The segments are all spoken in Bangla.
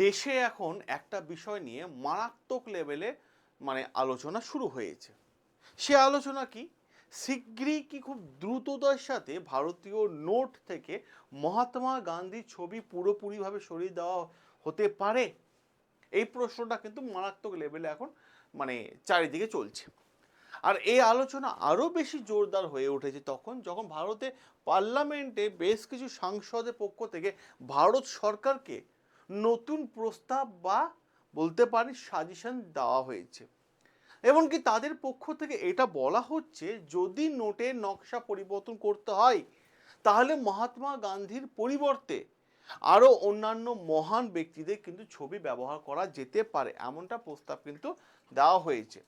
দেশে এখন একটা বিষয় নিয়ে মারাত্মক লেভেলে আলোচনা শুরু হয়েছে। সে আলোচনা কি? শীঘ্রই কি খুব দ্রুততার সাথে ভারতীয় নোট থেকে মহাত্মা গান্ধীর ছবি পুরোপুরিভাবে সরিয়ে দেওয়া হতে পারে? এই প্রশ্নটা কিন্তু মারাত্মক লেভেলে এখন মানে চারিদিকে চলছে। আর এই আলোচনা আরও বেশি জোরদার হয়ে উঠেছে তখন যখন ভারতে পার্লামেন্টে বেশ কিছু সাংসদের পক্ষ থেকে ভারত সরকারকে নতুন প্রস্তাব বা বলতে পারি সাজেশন দেওয়া হয়েছে। এমনকি তাদের পক্ষ থেকে এটা বলা হচ্ছে যদি নোটের নকশা পরিবর্তন করতে হয় তাহলে মহাত্মা গান্ধীর পরিবর্তে আরও অন্যান্য মহান ব্যক্তিদের কিন্তু ছবি ব্যবহার করা যেতে পারে, এমনটা প্রস্তাব কিন্তু দেওয়া হয়েছে।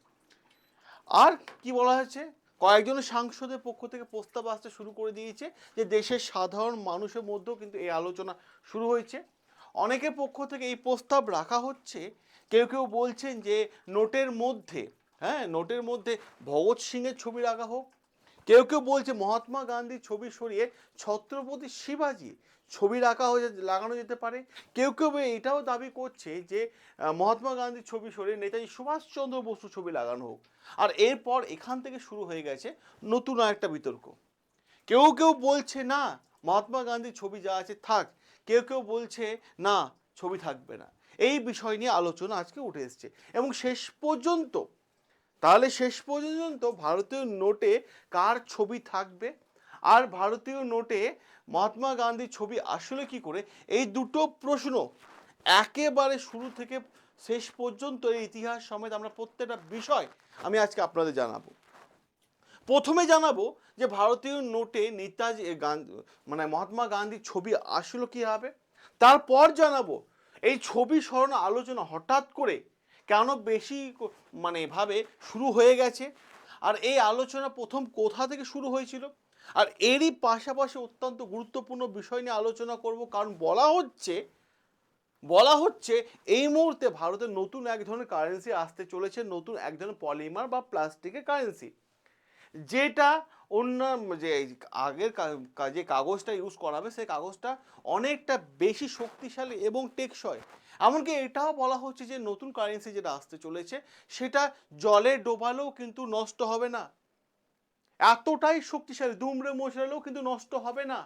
আর কি বলা হয়েছে, কয়েকজন সাংসদের পক্ষ থেকে প্রস্তাব আসতে শুরু করে দিয়েছে যে দেশের সাধারণ মানুষের মধ্যেও কিন্তু এই আলোচনা শুরু হয়েছে। অনেকের পক্ষ থেকে এই প্রস্তাব রাখা হচ্ছে। কেউ কেউ বলছেন যে নোটের মধ্যে নোটের মধ্যে ভগৎ সিংয়ের ছবি রাখা হোক। কেউ কেউ বলছে মহাত্মা গান্ধীর ছবি সরিয়ে ছত্রপতি শিবাজি ছবি লাগানো যেতে পারে। কেউ কেউ এটাও দাবি করছে যে মহাত্মা গান্ধীর ছবি সরিয়ে নেতাজি সুভাষচন্দ্র বসু ছবি লাগানো হোক। আর এরপর এখান থেকে শুরু হয়ে গেছে নতুন আরেকটা বিতর্ক। কেউ কেউ বলছে না, মহাত্মা গান্ধীর ছবি যা আছে থাক। কেউ কেউ বলছে না, ছবি থাকবে না। এই বিষয় নিয়ে আলোচনা আজকে উঠে এসছে এবং শেষ পর্যন্ত ভারতীয় নোটে কার ছবি থাকবে আর ভারতীয় নোটে মহাত্মা গান্ধীর ছবি আসলে কি করে, এই দুটো প্রশ্ন একেবারে শুরু থেকে শেষ পর্যন্ত এই ইতিহাস সমেত আমরা প্রত্যেকটা বিষয় আমি আজকে আপনাদের জানাবো। প্রথমে জানাবো যে ভারতীয় নোটে নেতাজি মহাত্মা গান্ধীর ছবি আসলে কি হবে। তারপর জানাবো এই ছবি সরানো আলোচনা হঠাৎ করে কেন বেশি ভাবে শুরু হয়ে গেছে, আর এই আলোচনা প্রথম কোথা থেকে শুরু হয়েছিল। আর এরই পাশাপাশি অত্যন্ত গুরুত্বপূর্ণ বিষয় নিয়ে আলোচনা করব, কারণ বলা হচ্ছে এই মুহূর্তে ভারতের নতুন এক ধরনের কারেন্সি আসতে চলেছে, নতুন এক ধরনের পলিমার বা প্লাস্টিকের কারেন্সি, যেটা অন্য যে আগের যে কাগজটা ইউজ করা হবে সেই কাগজটা অনেকটা বেশি শক্তিশালী এবং টেকসই। এমনকি এটাও বলা হচ্ছে যে নতুন কারেন্সি যেটা আসতে চলেছে সেটা জলে ডোবালেও কিন্তু নষ্ট হবে না, এতটাই শক্তিশালী। দুমড়ে মুচড়ালেও কিন্তু নষ্ট হবে না,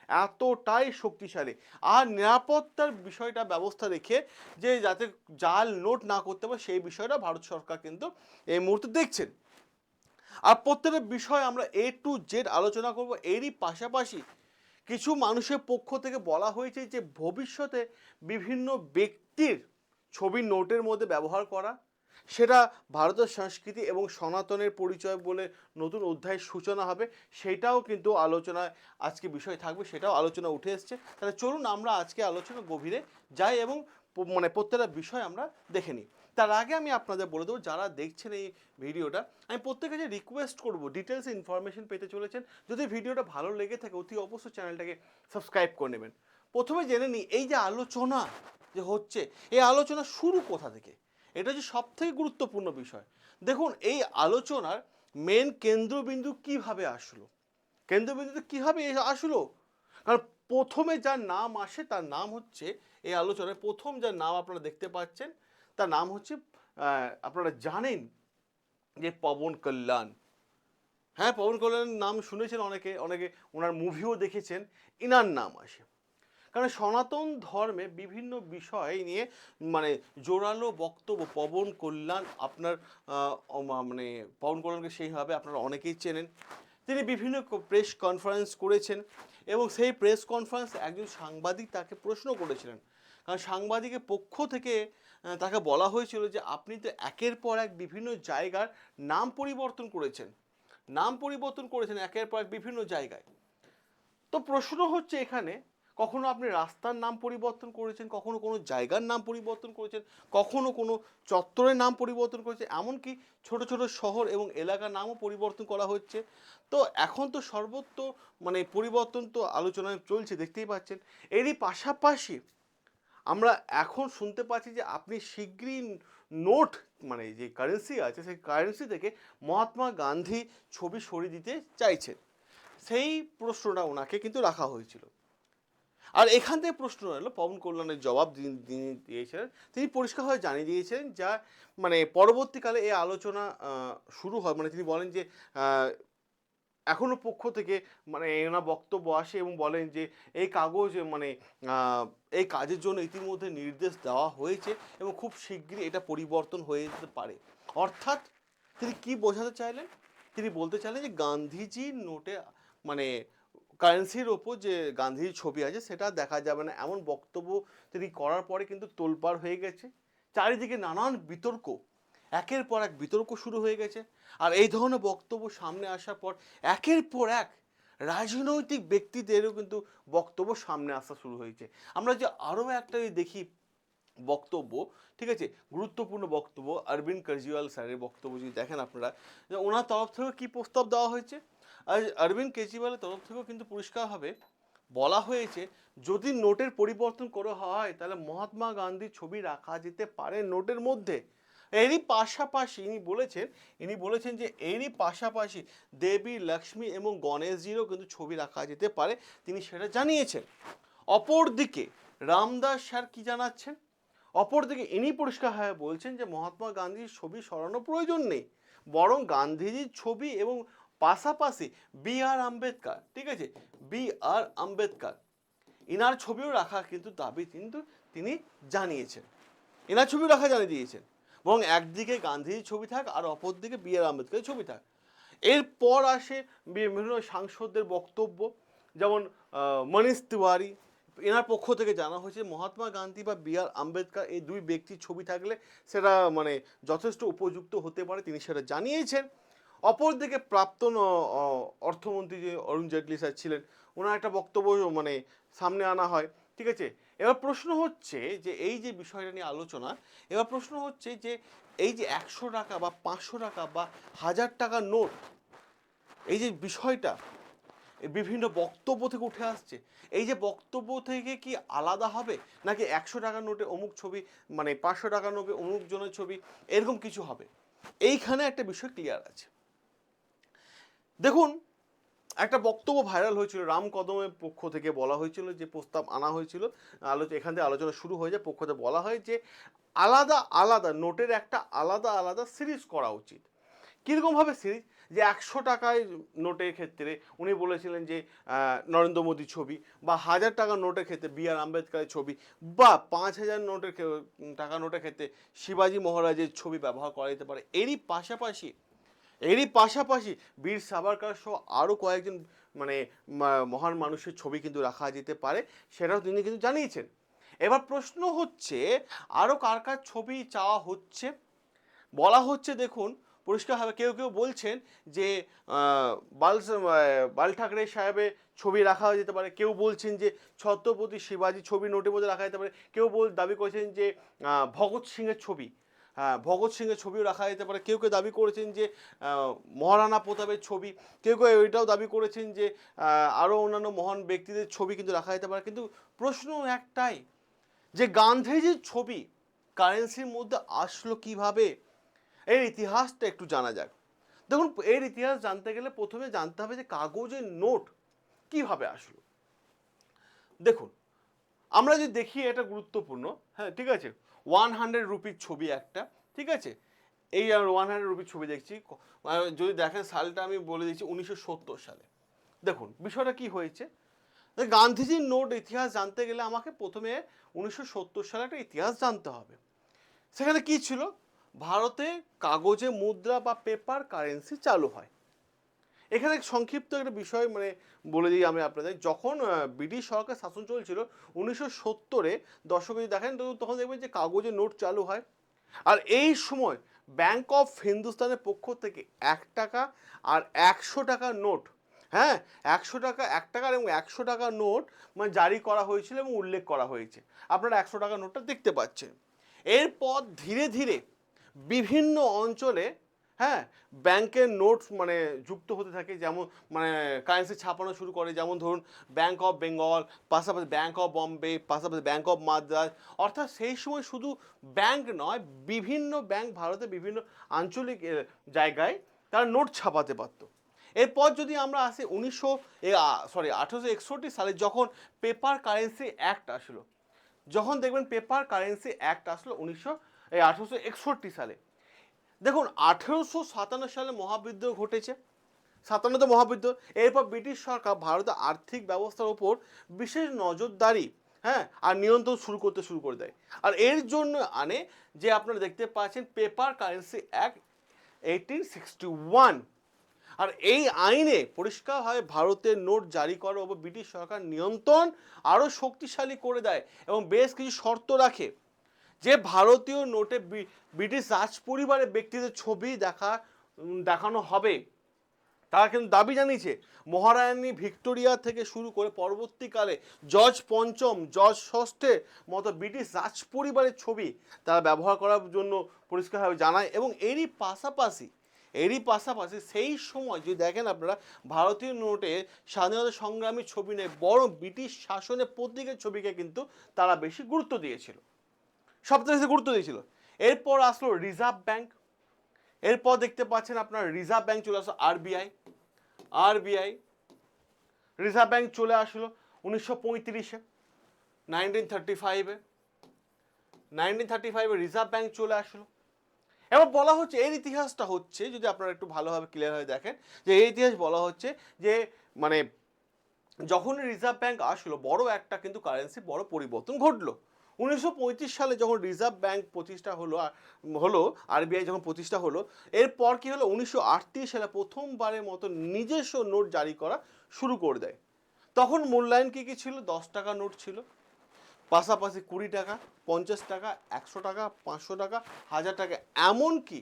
এতটাই শক্তিশালী। আর নিরাপত্তার বিষয়টা ব্যবস্থা রেখে যে যাতে জাল নোট না করতে পারে সেই বিষয়টা ভারত সরকার কিন্তু এই মুহূর্তে দেখছেন। আর প্রত্যেকটা বিষয় আমরা A to Z আলোচনা করব। এরই পাশাপাশি কিছু মানুষের পক্ষ থেকে বলা হয়েছে যে ভবিষ্যতে বিভিন্ন ব্যক্তির ছবি নোটের মধ্যে ব্যবহার করা, সেটা ভারতের সংস্কৃতি এবং সনাতনের পরিচয় বলে নতুন অধ্যায়ের সূচনা হবে, সেটাও কিন্তু আলোচনায় আজকে বিষয় থাকবে, সেটাও আলোচনা উঠে এসছে। তাহলে চলুন আমরা আজকে আলোচনা গভীরে যাই এবং প্রত্যেকটা বিষয় আমরা দেখে নিই। তার আগে আমি আপনাদের বলে দেবো, যারা দেখছেন এই ভিডিওটা, আমি প্রত্যেকে যে রিকোয়েস্ট করবো ডিটেলস ইনফরমেশন পেতে চলেছেন, যদি ভিডিওটা ভালো লেগে থাকে অতি অবশ্যই চ্যানেলটাকে সাবস্ক্রাইব করে নেবেন। প্রথমে জেনে নিই এই যে আলোচনা যে হচ্ছে, এই আলোচনা শুরু কোথা থেকে, এটা হচ্ছে সব থেকে গুরুত্বপূর্ণ বিষয়। দেখুন এই আলোচনার মেন কেন্দ্রবিন্দু কিভাবে আসলো, কেন্দ্রবিন্দুতে কীভাবে আসলো, কারণ প্রথমে যার নাম আসে তার নাম হচ্ছে, এই আলোচনায় প্রথম যার নাম আপনারা দেখতে পাচ্ছেন তার নাম হচ্ছে, আপনারা জানেন যে পবন কল্যাণ। হ্যাঁ, পবন কল্যাণের নাম শুনেছেন অনেকে, অনেকে ওনার মুভিও দেখেছেন। ইনার নাম আসে কারণ সনাতন ধর্মে বিভিন্ন বিষয় নিয়ে জোরালো বক্তব্য পবন কল্যাণ আপনার পবন কল্যাণকে সেইভাবে আপনারা অনেকেই চেনেন। তিনি বিভিন্ন প্রেস কনফারেন্স করেছেন এবং সেই প্রেস কনফারেন্স একজন সাংবাদিক তাকে প্রশ্ন করেছিলেন, কারণ সাংবাদিকের পক্ষ থেকে তাকে বলা হয়েছিল যে আপনি তো একের পর এক বিভিন্ন জায়গার নাম পরিবর্তন করেছেন একের পর এক বিভিন্ন জায়গায়। তো প্রশ্ন হচ্ছে এখানে, কখনো আপনি রাস্তার নাম পরিবর্তন করেছেন, কখনো কোনো জায়গার নাম পরিবর্তন করেছেন, কখনো কোনো চত্বরের নাম পরিবর্তন করেছে, এমনকি ছোট ছোট শহর এবং এলাকার নামও পরিবর্তন করা হচ্ছে। তো এখন তো সর্বত্র পরিবর্তন তো আলোচনায় চলছে, দেখতেই পাচ্ছেন। এরই পাশাপাশি আমরা এখন শুনতে পাচ্ছি যে আপনি শীঘ্রই নোট যে কারেন্সি আছে সেই কারেন্সি থেকে মহাত্মা গান্ধী ছবি সরিয়ে দিতে চাইছেন, সেই প্রশ্নটা ওনাকে কিন্তু রাখা হয়েছিল। আর এখান থেকে প্রশ্ন এলো, পবন কল্যাণের জবাব তিনি দিয়েছিলেন, তিনি পরিষ্কারভাবে জানিয়ে দিয়েছিলেন যা মানে পরবর্তীকালে এই আলোচনা শুরু হয়, মানে তিনি বলেন যে এখনো পক্ষ থেকে মানে এনার বক্তব্য আসে এবং বলেন যে এই কাগজ মানে এই কাজের জন্য ইতিমধ্যে নির্দেশ দেওয়া হয়েছে এবং খুব শীঘ্রই এটা পরিবর্তন হয়ে যেতে পারে। অর্থাৎ তিনি কি বোঝাতে চাইলেন, তিনি বলতে চাইলেন যে গান্ধীজির নোটে মানে কারেন্সির ওপর যে গান্ধীজির ছবি আছে সেটা দেখা যাবে না, এমন বক্তব্য তিনি করার পরে কিন্তু তোলপাড় হয়ে গেছে। চারিদিকে নানান বিতর্ক, একের পর এক বিতর্ক শুরু হয়ে গেছে। আর এই ধরনের বক্তব্য সামনে আসার পর একের পর এক রাজনৈতিক ব্যক্তিদেরও কিন্তু বক্তব্য সামনে আসা শুরু হয়েছে। আমরা যে আরও একটা দেখি বক্তব্য, ঠিক আছে, গুরুত্বপূর্ণ বক্তব্য অরবিন্দ কেজরিওয়াল স্যারের বক্তব্য যদি দেখেন আপনারা, যে ওনার তরফ থেকেও কী প্রস্তাব দেওয়া হয়েছে। আর অরবিন্দ কেজরিওয়ালের তরফ থেকেও কিন্তু পরিষ্কারভাবে বলা হয়েছে যদি নোটের পরিবর্তন করা হয় তাহলে মহাত্মা গান্ধীর ছবি রাখা যেতে পারে নোটের মধ্যে। এরই পাশাপাশি ইনি বলেছেন যে এরই পাশাপাশি দেবী, লক্ষ্মী এবং গণেশজিরও কিন্তু ছবি রাখা যেতে পারে, তিনি সেটা জানিয়েছেন। অপরদিকে রামদাস স্যার কি জানাচ্ছেন, অপরদিকে ইনি পরিষ্কারভাবে বলছেন যে মহাত্মা গান্ধীর ছবি সরানো প্রয়োজন নেই, বরং গান্ধীজির ছবি এবং পাশাপাশি বি আর আম্বেদকর, ঠিক আছে, বি আর আম্বেদকর ইনার ছবিও রাখা কিন্তু দাবি কিন্তু তিনি জানিয়েছেন, এনার ছবিও রাখা জানিয়ে দিয়েছেন। বরং একদিকে গান্ধীজির ছবি থাক আর অপরদিকে বি আর আম্বেদকরের ছবি থাক। এরপর আসে বিভিন্ন সাংসদদের বক্তব্য, যেমন মনীষ তিওয়ারি, এনার পক্ষ থেকে জানা হয়েছে মহাত্মা গান্ধী বা বি আর আম্বেদকর এই দুই ব্যক্তির ছবি থাকলে সেটা মানে যথেষ্ট উপযুক্ত হতে পারে, তিনি সেটা জানিয়েছেন। অপরদিকে প্রাক্তন অর্থমন্ত্রী যে অরুণ জেটলি স্যার ছিলেন, ওনার একটা বক্তব্য মানে সামনে আনা হয়, ঠিক আছে। এবার প্রশ্ন হচ্ছে যে এই যে বিষয়টা নিয়ে আলোচনা, এবার প্রশ্ন হচ্ছে যে এই যে 100 টাকা বা 500 টাকা বা 1000 টাকার নোট, এই যে বিষয়টা বিভিন্ন বক্তব্য থেকে উঠে আসছে, এই যে বক্তব্য থেকে কি আলাদা হবে নাকি 100 টাকার নোটে অমুক ছবি মানে 500 টাকার নোটে অমুক জনের ছবি, এরকম কিছু হবে, এইখানে একটা বিষয় ক্লিয়ার আছে। দেখুন, একটা বক্তব্য ভাইরাল হয়েছিল রাম কদমের পক্ষ থেকে, বলা হয়েছিল যে প্রস্তাব আনা হয়েছিল, এখান থেকে আলোচনা শুরু হয়ে যায়, পক্ষ থেকে বলা হয় যে আলাদা আলাদা নোটের একটা আলাদা আলাদা সিরিজ করা উচিত। কীরকমভাবে সিরিজ, যে 100 টাকায় নোটের ক্ষেত্রে উনি বলেছিলেন যে নরেন্দ্র মোদীর ছবি, বা 1000 টাকার নোটের ক্ষেত্রে বি আর আম্বেদকরের ছবি, বা 5000 টাকা নোটের ক্ষেত্রে শিবাজি মহারাজের ছবি ব্যবহার করা যেতে পারে। এরই পাশাপাশি বীর সাভারকর সহ আরও কয়েকজন মানে মহান মানুষের ছবি কিন্তু রাখা যেতে পারে, সেটাও তিনি কিন্তু জানিয়েছেন। এবার প্রশ্ন হচ্ছে আরও কার কার ছবি চাওয়া হচ্ছে, বলা হচ্ছে দেখুন পরিষ্কারভাবে, কেউ কেউ বলছেন যে বাল ঠাকরে সাহেবের ছবি রাখা যেতে পারে, কেউ বলছেন যে ছত্রপতি শিবাজি ছবি নোটের মধ্যে রাখা যেতে পারে, কেউ দাবি করেছেন যে ভগৎ সিংয়ের ছবি, হ্যাঁ ভগৎ সিংয়ের ছবিও রাখা যেতে পারে, কেউ কেউ দাবি করেছেন যে মহারানা প্রতাপের ছবি, কেউ কেউ এটাও দাবি করেছেন যে আরও অন্যান্য মহান ব্যক্তিদের ছবি কিন্তু রাখা যেতে পারে। কিন্তু প্রশ্ন একটাই যে গান্ধীজির ছবি কারেন্সির মধ্যে আসলো কিভাবে, এর ইতিহাসটা একটু জানা যাক। দেখুন, এর ইতিহাস জানতে গেলে প্রথমে জানতে হবে যে কাগজের নোট কিভাবে আসলো। দেখুন, আমরা যদি দেখি এটা গুরুত্বপূর্ণ, হ্যাঁ ঠিক আছে, 100 রুপির ছবি একটা, ঠিক আছে, এই 100 রুপির ছবি দেখছি, যদি দেখেন সালটা আমি বলে দিচ্ছি 1970 সালে। দেখুন বিষয়টা কি হয়েছে, গান্ধীজির নোট ইতিহাস জানতে গেলে আমাকে প্রথমে 1970 সালে একটা ইতিহাস জানতে হবে। সেখানে কি ছিল, ভারতে কাগজে মুদ্রা বা পেপার কারেন্সি চালু হয়। এখানে সংক্ষিপ্ত একটা বিষয় মানে বলে দিই আমি আপনাদের, যখন ব্রিটিশ সরকার শাসন চলছিল 1970-এ দশকে যদি দেখেন তখন দেখবেন যে কাগজের নোট চালু হয়। আর এই সময় ব্যাংক অফ হিন্দুস্তানের পক্ষ থেকে 1 টাকা আর 100 টাকার নোট, হ্যাঁ 100 টাকা 1 টাকার এবং 100 টাকার নোট মানে জারি করা হয়েছিল এবং উল্লেখ করা হয়েছে, আপনারা 100 টাকার নোটটা দেখতে পাচ্ছেন। এরপর ধীরে ধীরে বিভিন্ন অঞ্চলে হ্যাঁ ব্যাংকের নোট মানে যুক্ত হতে থাকে, যেমন মানে কারেন্সি ছাপানো শুরু করে, যেমন ধরুন ব্যাংক অফ বেঙ্গল, পাশাপাশি ব্যাংক অফ বম্বে, পাশাপাশি ব্যাংক অফ মাদ্রাজ। অর্থাৎ সেই সময় শুধু ব্যাংক নয়, বিভিন্ন ব্যাংক ভারতে বিভিন্ন আঞ্চলিক জায়গায় তারা নোট ছাপাতে পারত। এরপর যদি আমরা আসি 1861 সালে যখন পেপার কারেন্সি অ্যাক্ট আসলো, যখন দেখবেন পেপার কারেন্সি অ্যাক্ট আসলো 1861 সালে, দেখুন 1857 সালে মহাবিদ্রোহ ঘটেছে, 57তে মহাবিদ্রোহ। এরপর ব্রিটিশ সরকার ভারতের আর্থিক ব্যবস্থার উপর বিশেষ নজরদারি, হ্যাঁ, আর নিয়ন্ত্রণ শুরু করে দেয়। আর এর জন্য আনে যে আপনারা দেখতে পাচ্ছেন পেপার কারেন্সি অ্যাক্ট 1861। আর এই আইনে পরিষ্কারভাবে ভারতের নোট জারি করার উপর ব্রিটিশ সরকার নিয়ন্ত্রণ আরও শক্তিশালী করে দেয় এবং বেশ কিছু শর্ত রাখে যে ভারতীয় নোটে ব্রিটিশ রাজ পরিবারের ব্যক্তিদের ছবি দেখানো হবে। তারা কিন্তু দাবি জানিয়েছে মহারানী ভিক্টোরিয়া থেকে শুরু করে পরবর্তীকালে জর্জ পঞ্চম, জর্জ ষষ্ঠের মতো ব্রিটিশ রাজ পরিবারের ছবি তারা ব্যবহার করার জন্য পরিষ্কারভাবে জানায়। এবং এরই পাশাপাশি সেই সময় যদি দেখেন আপনারা ভারতীয় নোটে স্বাধীনতা সংগ্রামী ছবি নেই, বরং ব্রিটিশ শাসনের প্রতীকের ছবিকে কিন্তু তারা বেশি গুরুত্ব দিয়েছিল, সবথেকে বেশি গুরুত্ব দিয়েছিল। এরপর আসলো রিজার্ভ ব্যাংক, এরপর দেখতে পাচ্ছেন আপনার রিজার্ভ ব্যাংক চলে আসলো আরবিআই। রিজার্ভ ব্যাংক চলে আসলো 1935-এ, 1935-এ রিজার্ভ ব্যাংক চলে আসলো। এবার বলা হচ্ছে এর ইতিহাসটা হচ্ছে, যদি আপনারা একটু ভালোভাবে ক্লিয়ার হয়ে দেখেন, যে এই ইতিহাস বলা হচ্ছে যে মানে যখন রিজার্ভ ব্যাংক আসলো বড় একটা কিন্তু কারেন্সি বড় পরিবর্তন ঘটলো। 1935 সালে যখন রিজার্ভ ব্যাংক প্রতিষ্ঠা হলো আরবিআই যখন প্রতিষ্ঠা হলো, এরপর কি হলো 1938 সালে প্রথমবারের মতো নিজস্ব নোট জারি করা শুরু করে দেয়। তখন মূল্যায়ন কি ছিল? 10 টাকা নোট ছিল, পাশাপাশি 20 টাকা, 50 টাকা, 100 টাকা, 500 টাকা, 1000 টাকা, এমনকি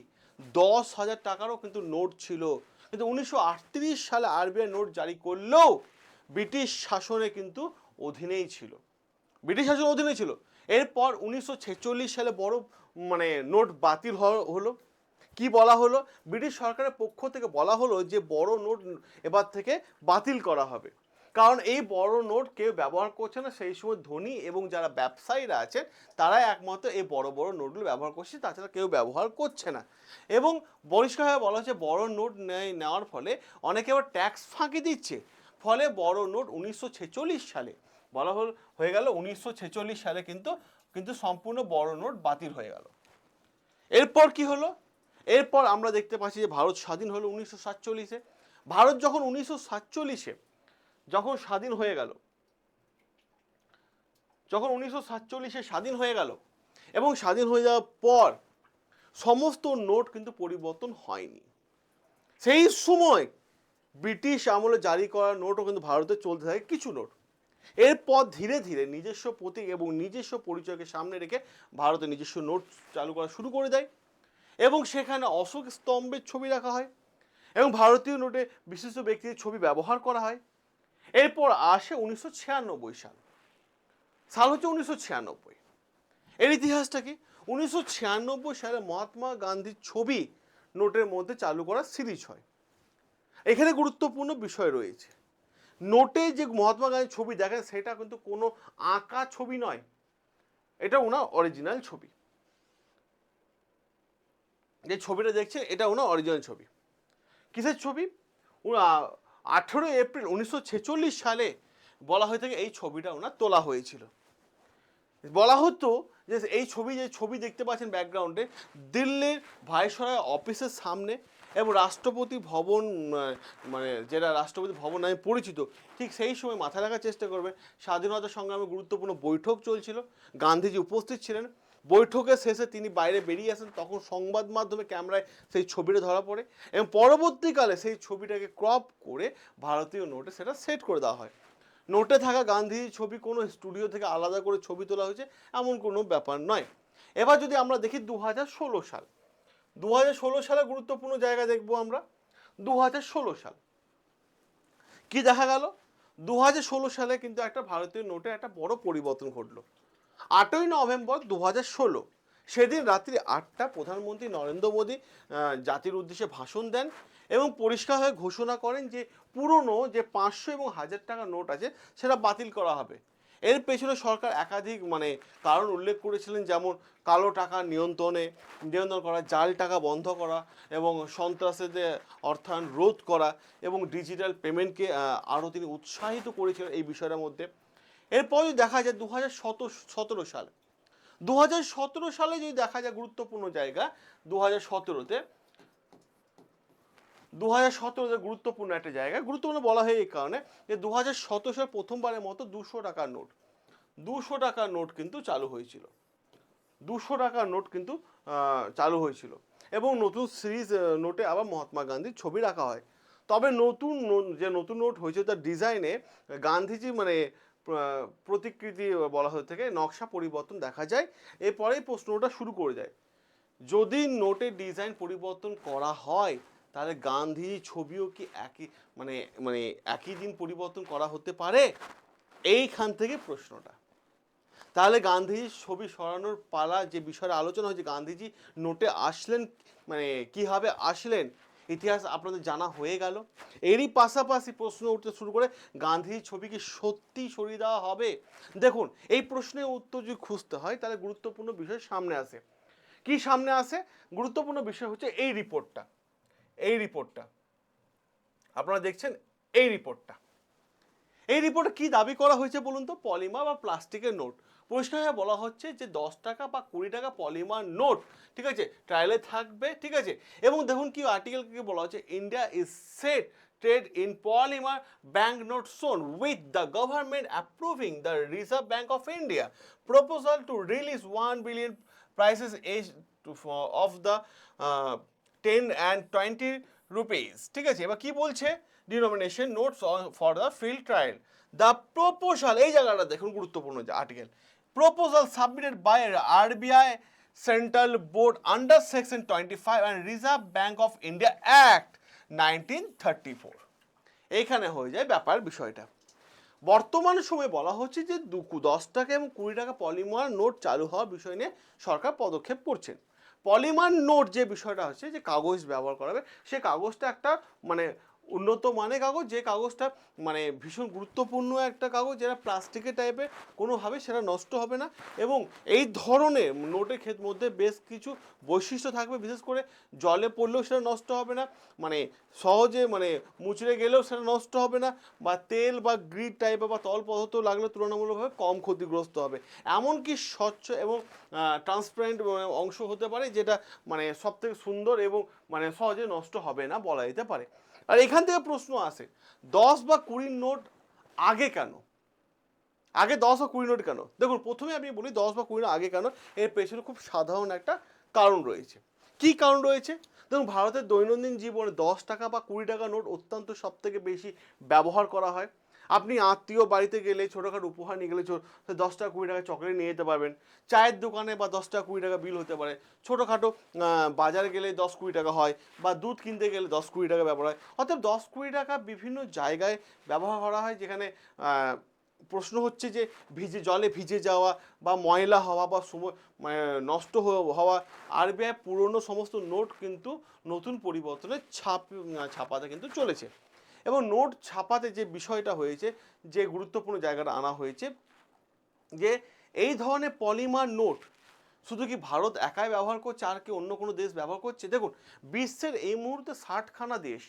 10,000 টাকারও কিন্তু নোট ছিল। কিন্তু 1938 সালে আরবিআই নোট জারি করলেও ব্রিটিশ শাসনে কিন্তু অধীনেই ছিল, এরপর 1946 সালে বড় নোট বাতিল হলো। কি বলা হলো? ব্রিটিশ সরকারের পক্ষ থেকে বলা হলো যে বড় নোট এবার থেকে বাতিল করা হবে, কারণ এই বড় নোট কেউ ব্যবহার করছে না। সেই সময় ধনী এবং যারা ব্যবসায়ীরা আছেন তারাই একমাত্র এই বড় নোটগুলো ব্যবহার করছে, তাছাড়া কেউ ব্যবহার করছে না। এবং পরিষ্কারভাবে বলা হচ্ছে বড় নোট নেওয়ার ফলে অনেকে আবার ট্যাক্স ফাঁকি দিচ্ছে, ফলে বড় নোট 1946 সালে হয়ে গেল 1946 সালে কিন্তু সম্পূর্ণ বড় নোট বাতিল হয়ে গেল। এরপর কি হলো? এরপর আমরা দেখতে পাচ্ছি যে ভারত স্বাধীন হলো 1947-এ। ভারত যখন 1947-এ যখন স্বাধীন হয়ে গেল, এবং স্বাধীন হয়ে যাওয়ার পর সমস্ত নোট কিন্তু পরিবর্তন হয়নি। সেই সময় ব্রিটিশ আমলে জারি করা নোটও কিন্তু ভারতে চলতে থাকে কিছু নোট। এরপর ধীরে ধীরে নিজস্ব প্রতীক এবং নিজস্ব পরিচয়কে সামনে রেখে ভারতে নিজস্ব নোট চালু করা শুরু করে দেয় এবং সেখানে অশোক স্তম্ভের ছবি রাখা হয় এবং ভারতীয় নোটে বিশিষ্ট ব্যক্তির ছবি ব্যবহার করা হয়। এরপর আসে 1996 সাল হচ্ছে 1996। এর ইতিহাসটা কি? 1996 সালে মহাত্মা গান্ধীর ছবি নোটের মধ্যে চালু করা সিরিজ হয়। এখানে গুরুত্বপূর্ণ বিষয় রয়েছে। নোটে যে মহাত্মা গান্ধীর ছবি দেখেন সেটা কিন্তু কোনো আঁকা ছবি নয়, এটা ওনার অরিজিনাল ছবি। যে ছবিটা দেখছেন এটা ওনার অরিজিনাল ছবি। কিসের ছবি? 18 এপ্রিল 1946 সালে বলা হয়ে থাকে এই ছবিটা ওনার তোলা হয়েছিল। বলা হতো যে এই ছবি দেখতে পাচ্ছেন ব্যাকগ্রাউন্ডে, দিল্লির ভাইসরয় অফিসের সামনে এবং রাষ্ট্রপতি ভবন, যেটা রাষ্ট্রপতি ভবন নামে পরিচিত, ঠিক সেই সময় মাথায় রাখার চেষ্টা করবেন স্বাধীনতা সংগ্রামে গুরুত্বপূর্ণ বৈঠক চলছিল, গান্ধীজি উপস্থিত ছিলেন। বৈঠকের শেষে তিনি বাইরে বেরিয়ে আসেন, তখন সংবাদ মাধ্যমে ক্যামেরায় সেই ছবিটা ধরা পড়ে এবং পরবর্তীকালে সেই ছবিটাকে ক্রপ করে ভারতীয় নোটে সেটা সেট করে দেওয়া হয়। নোটে থাকা গান্ধীজির ছবি কোনো স্টুডিও থেকে আলাদা করে ছবি তোলা হয়েছে এমন কোনো ব্যাপার নয়। এবার যদি আমরা দেখি 2016 সাল, 2016 সালে গুরুত্বপূর্ণ জায়গা দেখবো আমরা। 2016 সাল কি দেখা গেল? 2016 সালে কিন্তু একটা ভারতীয় নোটে একটা বড় পরিবর্তন ঘটলো। 8ই নভেম্বর 2016 সেদিন রাত্রি 8টা প্রধানমন্ত্রী নরেন্দ্র মোদী জাতির উদ্দেশ্যে ভাষণ দেন এবং পরিষ্কারভাবে ঘোষণা করেন যে পুরনো যে 500 এবং 1000 টাকার নোট আছে সেটা বাতিল করা হবে এর পেছনে সরকার একাধিক কারণ উল্লেখ করেছিলেন, যেমন কালো টাকা নিয়ন্ত্রণ করা, জাল টাকা বন্ধ করা এবং সন্ত্রাসীদের অর্থায়ন রোধ করা এবং ডিজিটাল পেমেন্টকে আরও তিনি উৎসাহিত করেছিলেন এই বিষয়টার মধ্যে। এরপর যদি দেখা যায় 2017 সালে, 2017 সালে যদি দেখা যায় গুরুত্বপূর্ণ জায়গা, 2017তে গুরুত্বপূর্ণ একটা জায়গা, গুরুত্বপূর্ণ বলা হয় এই কারণে যে 2017 সালে প্রথমবারের মতো 200 টাকার নোট কিন্তু চালু হয়েছিল। 200 টাকার নোট কিন্তু চালু হয়েছিল এবং নতুন সিরিজ নোটে আবার মহাত্মা গান্ধীর ছবি রাখা হয়। তবে নতুন নোট হয়েছে তার ডিজাইনে গান্ধীজি প্রতিকৃতি বলা হয়ে থাকে, নকশা পরিবর্তন দেখা যায়। এরপরেই প্রশ্নটা শুরু করে যায়, যদি নোটের ডিজাইন পরিবর্তন করা হয় তাহলে গান্ধীজি ছবিও কি একই দিন পরিবর্তন করা হতে পারে? এইখান থেকে প্রশ্নটা। তাহলে গান্ধীজির ছবি সরানোর পালা যে বিষয়ে আলোচনা হয়েছে, গান্ধীজি নোটে আসলেন কীভাবে আসলেন, ইতিহাস আপনাদের জানা হয়ে গেল। এরই পাশাপাশি প্রশ্ন উঠতে শুরু করে, গান্ধীজির ছবি কি সত্যি সরিয়ে দেওয়া হবে? দেখুন, এই প্রশ্নের উত্তর যদি খুঁজতে হয় তাহলে গুরুত্বপূর্ণ বিষয় সামনে আসে। কি সামনে আসে? গুরুত্বপূর্ণ বিষয় হচ্ছে এই রিপোর্টটা আপনারা দেখছেন। এই রিপোর্টে কি দাবি করা হয়েছে বলুন তো? পলিমার বা প্লাস্টিকের নোট। পরিষ্কার বলা হচ্ছে যে 10 টাকা বা 20 টাকা পলিমার নোট, ঠিক আছে, ট্রায়ালে থাকবে, ঠিক আছে। এবং দেখুন কি আর্টিকেলকে বলা হচ্ছে, India is set trade in polymer banknote soon with the government approving the Reserve Bank of India proposal to release 1 billion prices of the 10 and 20 rupees, ঠিক আছে। এবার কি বলছে, denomination notes for the field trial, the proposal, এই জায়গাটা দেখুন গুরুত্বপূর্ণ যে article, proposal submitted by RBI Central Board under Section 25 and Reserve Bank of India Act 1934। এইখানে হয়ে যায় ব্যাপার বিষয়টা। বর্তমান সময়ে বলা হচ্ছে যে 10 টাকা এবং 20 টাকা পলিমার নোট চালু হওয়ার বিষয় নিয়ে সরকার পদক্ষেপ করছেন। পলিমার নোট যে বিষয়টা হচ্ছে যে কাগজ ব্যবহার করা হবে, সে কাগজটা একটা উন্নত মানের কাগজ, যে কাগজটা ভীষণ গুরুত্বপূর্ণ একটা কাগজ, যেটা প্লাস্টিকের টাইপের, কোনোভাবে সেটা নষ্ট হবে না এবং এই ধরনের নোটের মধ্যে বেশ কিছু বৈশিষ্ট্য থাকবে, বিশেষ করে জলে পড়লেও সেটা নষ্ট হবে না, সহজে মুচড়ে গেলেও সেটা নষ্ট হবে না, বা তেল বা গ্রিড টাইপের বা তল পদার্থ লাগলে তুলনামূলকভাবে কম ক্ষতিগ্রস্ত হবে। এমনকি স্বচ্ছ এবং ট্রান্সপারেন্ট অংশ হতে পারে, যেটা সবথেকে সুন্দর এবং সহজে নষ্ট হবে না বলা যেতে পারে। আর এখান থেকে প্রশ্ন আসে, 10 বা 20 নোট আগে কেন? আগে 10 বা 20 নোট কেন? দেখুন, প্রথমে আমি বলি 10 বা 20 আগে কেন, এর পেছনে খুব সাধারণ একটা কারণ রয়েছে। কি কারণ রয়েছে? দেখুন, ভারতের দৈনন্দিন জীবনে 10 টাকা বা 20 টাকা নোট অত্যন্ত সবথেকে বেশি ব্যবহার করা হয়। আপনি আত্মীয় বাড়িতে গেলে ছোটোখাটো উপহার নিয়ে গেলে 10 টাকা 20 টাকা চকলেট নিয়ে যেতে পারবেন। চায়ের দোকানে বা 10 টাকা 20 টাকা বিল হতে পারে। ছোটোখাটো বাজারে গেলে 10-20 টাকা হয়, বা দুধ কিনতে গেলে 10-20 টাকা ব্যবহার হয়। অর্থাৎ 10-20 টাকা বিভিন্ন জায়গায় ব্যবহার করা হয়, যেখানে প্রশ্ন হচ্ছে যে জলে ভিজে যাওয়া বা ময়লা হওয়া বা নষ্ট হওয়া, আরবিআই পুরনো সমস্ত নোট কিন্তু নতুন পরিবর্তনে ছাপাতে কিন্তু চলেছে। এবং নোট ছাপাতে যে বিষয়টা হয়েছে, যে গুরুত্বপূর্ণ জায়গাটা আনা হয়েছে, যে এই ধরনের পলিমার নোট শুধু কি ভারত একাই ব্যবহার করছে, আর কি অন্য কোনো দেশ ব্যবহার করছে? দেখুন, বিশ্বের এই মুহূর্তে 60খানা দেশ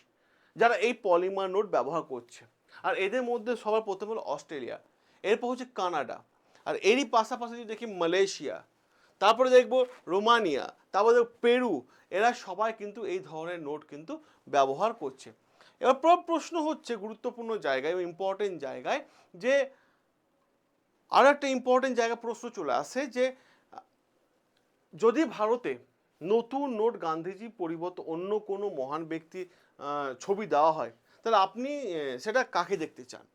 যারা এই পলিমার নোট ব্যবহার করছে, আর এদের মধ্যে সবার প্রথমে হলো অস্ট্রেলিয়া, এরপর হচ্ছে কানাডা, আর এরই পাশাপাশি যদি দেখি মালয়েশিয়া, তারপরে দেখবো রোমানিয়া, তারপরে দেখবো পেরু, এরা সবাই কিন্তু এই ধরনের নোট কিন্তু ব্যবহার করছে। এবার প্রশ্ন হচ্ছে গুরুত্বপূর্ণ জায়গায়, ইম্পর্টেন্ট জায়গায়, যে আরও একটা ইম্পর্টেন্ট জায়গা প্রশ্ন চলে আসে, যে যদি ভারতে নতুন নোট গান্ধীজি পরিবর্তে অন্য কোনো মহান ব্যক্তি ছবি দেওয়া হয়, তাহলে আপনি সেটা কাকে দেখতে চান?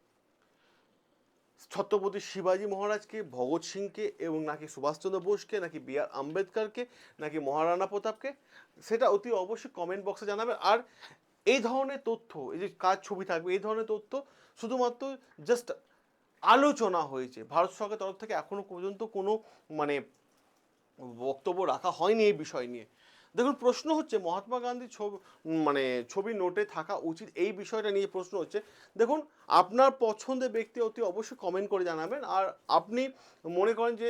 ছত্রপতি শিবাজি মহারাজকে, ভগৎ সিংকে, এবং নাকি সুভাষচন্দ্র বোসকে, নাকি বি.আর. আম্বেদকরকে, নাকি মহারানা প্রতাপকে? সেটা অতি অবশ্যই কমেন্ট বক্সে জানাবেন। আর এই ধরনের তথ্য, এই যে কার ছবি থাকবে, এই ধরনের তথ্য শুধুমাত্র জাস্ট আলোচনা হয়েছে, ভারত সরকারের তরফ থেকে এখনো পর্যন্ত কোনো বক্তব্য রাখা হয়নি এই বিষয় নিয়ে। দেখুন প্রশ্ন হচ্ছে মহাত্মা গান্ধী মানে ছবি নোটে থাকা উচিত, এই বিষয়টা নিয়ে প্রশ্ন হচ্ছে। দেখুন আপনার পছন্দের ব্যক্তি অতি অবশ্যই কমেন্ট করে জানাবেন, আর আপনি মনে করেন যে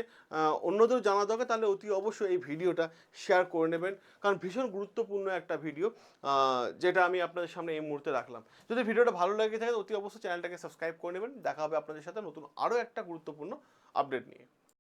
অন্যদের জানা দরকার, তাহলে অতি অবশ্যই এই ভিডিওটা শেয়ার করে নেবেন, কারণ ভীষণ গুরুত্বপূর্ণ একটা ভিডিও যেটা আমি আপনাদের সামনে এই মুহূর্তে রাখলাম। যদি ভিডিওটা ভালো লেগে থাকে অতি অবশ্যই চ্যানেলটাকে সাবস্ক্রাইব করে নেবেন। দেখা হবে আপনাদের সাথে নতুন আরও একটা গুরুত্বপূর্ণ আপডেট নিয়ে।